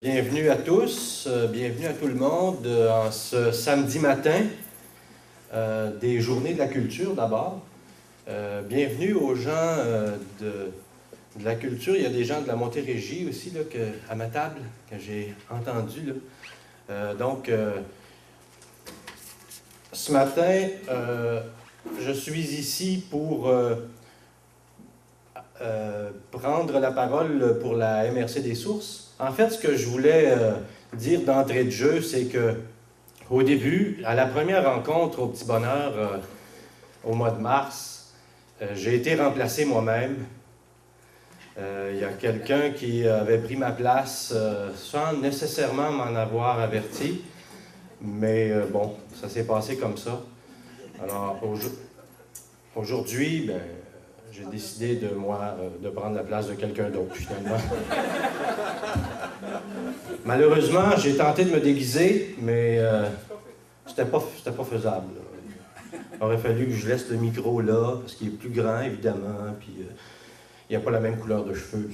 Bienvenue à tous, bienvenue à tout le monde en ce samedi matin des Journées de la culture d'abord. Bienvenue aux gens de la culture. Il y a des gens de la Montérégie aussi là, à ma table que j'ai entendu. Ce matin, je suis ici pour prendre la parole pour la MRC des Sources. En fait, ce que je voulais dire d'entrée de jeu, c'est que au début, à la première rencontre au Petit Bonheur, au mois de mars, j'ai été remplacé moi-même. Il y a quelqu'un qui avait pris ma place sans nécessairement m'en avoir averti, mais bon, ça s'est passé comme ça. Alors, aujourd'hui, ben, j'ai décidé de prendre la place de quelqu'un d'autre, finalement. Malheureusement, j'ai tenté de me déguiser, mais c'était pas faisable. Il aurait fallu que je laisse le micro là, parce qu'il est plus grand, évidemment, puis il n'y a pas la même couleur de cheveux.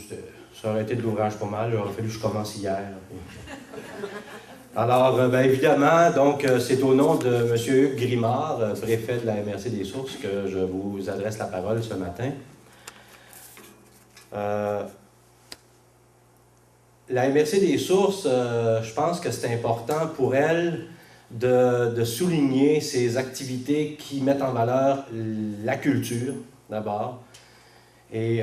Ça aurait été de l'ouvrage pas mal, il aurait fallu que je commence hier. Alors, bien évidemment, donc, c'est au nom de M. Hugues Grimard, préfet de la MRC des Sources, que je vous adresse la parole ce matin. La MRC des Sources, je pense que c'est important pour elle de souligner ces activités qui mettent en valeur la culture, d'abord, et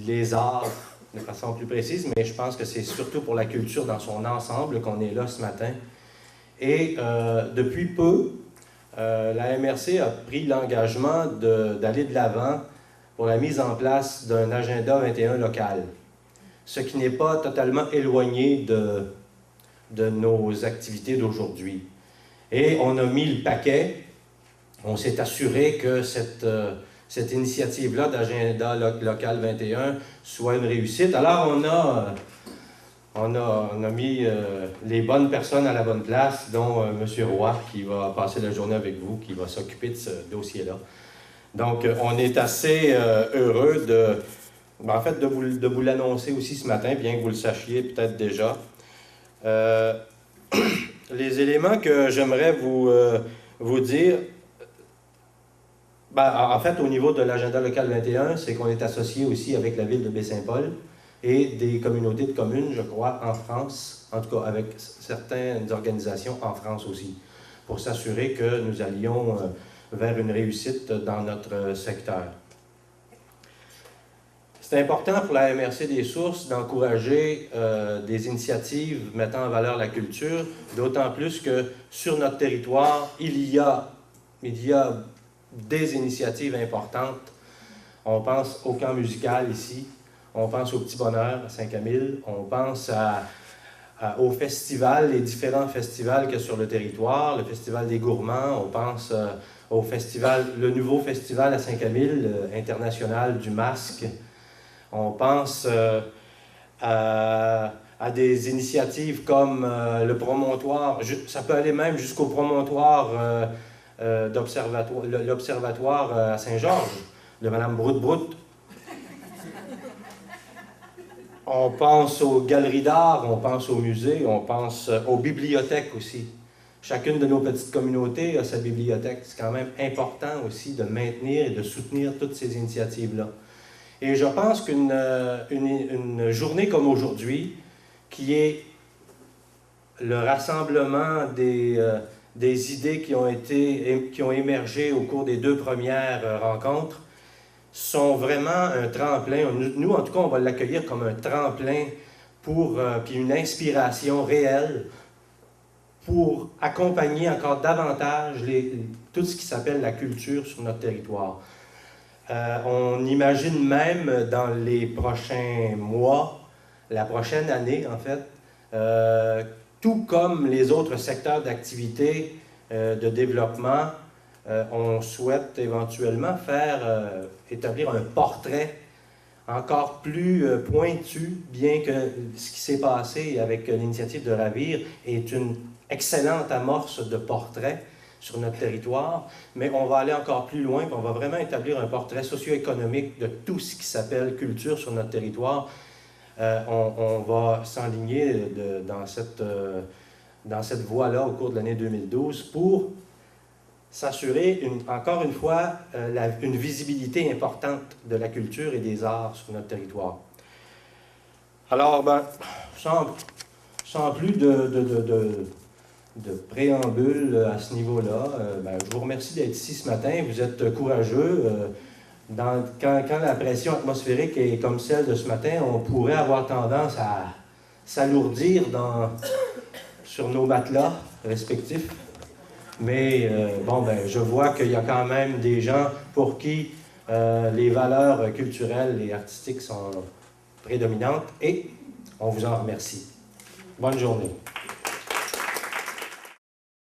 les arts de façon plus précise, mais je pense que c'est surtout pour la culture dans son ensemble qu'on est là ce matin. Et depuis peu, la MRC a pris l'engagement d'aller de l'avant pour la mise en place d'un agenda 21 local, ce qui n'est pas totalement éloigné de nos activités d'aujourd'hui. Et on a mis le paquet, on s'est assuré que cette initiative-là d'agenda local 21 soit une réussite. Alors on a mis les bonnes personnes à la bonne place, dont M. Roy, qui va passer la journée avec vous, qui va s'occuper de ce dossier-là. Donc, on est assez heureux de vous l'annoncer aussi ce matin, bien que vous le sachiez peut-être déjà. Les éléments que j'aimerais vous dire, en fait, au niveau de l'agenda local 21, c'est qu'on est associé aussi avec la ville de Baie-Saint-Paul et des communautés de communes, je crois, en France, en tout cas avec certaines organisations en France aussi, pour s'assurer que nous allions vers une réussite dans notre secteur. C'est important pour la MRC des Sources d'encourager des initiatives mettant en valeur la culture, d'autant plus que sur notre territoire, il y a des initiatives importantes. On pense au camp musical ici, on pense au Petit Bonheur à Saint-Camille, on pense aux festivals, les différents festivals qu'il y a sur le territoire, le Festival des Gourmands, on pense au festival, le nouveau festival à Saint-Camille, international du masque. On pense à des initiatives comme le promontoire, ça peut aller même jusqu'au promontoire l'Observatoire à Saint-Georges, de Mme Brout-Brout. On pense aux galeries d'art, on pense aux musées, on pense aux bibliothèques aussi. Chacune de nos petites communautés a sa bibliothèque. C'est quand même important aussi de maintenir et de soutenir toutes ces initiatives-là. Et je pense qu'une journée comme aujourd'hui, qui est le rassemblement des idées qui ont émergé au cours des 2 premières rencontres, sont vraiment un tremplin. Nous, en tout cas, on va l'accueillir comme un tremplin puis une inspiration réelle pour accompagner encore davantage tout ce qui s'appelle la culture sur notre territoire. On imagine même dans les prochains mois, la prochaine année en fait, tout comme les autres secteurs d'activité de développement, on souhaite éventuellement établir un portrait encore plus pointu, bien que ce qui s'est passé avec l'initiative de Ravir est une excellente amorce de portrait sur notre territoire, mais on va aller encore plus loin, puis on va vraiment établir un portrait socio-économique de tout ce qui s'appelle culture sur notre territoire, on va s'enligner dans cette voie-là au cours de l'année 2012 pour s'assurer, encore une fois, une visibilité importante de la culture et des arts sur notre territoire. Alors, sans plus de préambule à ce niveau-là, je vous remercie d'être ici ce matin. Vous êtes courageux. Quand la pression atmosphérique est comme celle de ce matin, on pourrait avoir tendance à s'alourdir sur nos matelas respectifs. Mais je vois qu'il y a quand même des gens pour qui les valeurs culturelles et artistiques sont prédominantes et on vous en remercie. Bonne journée.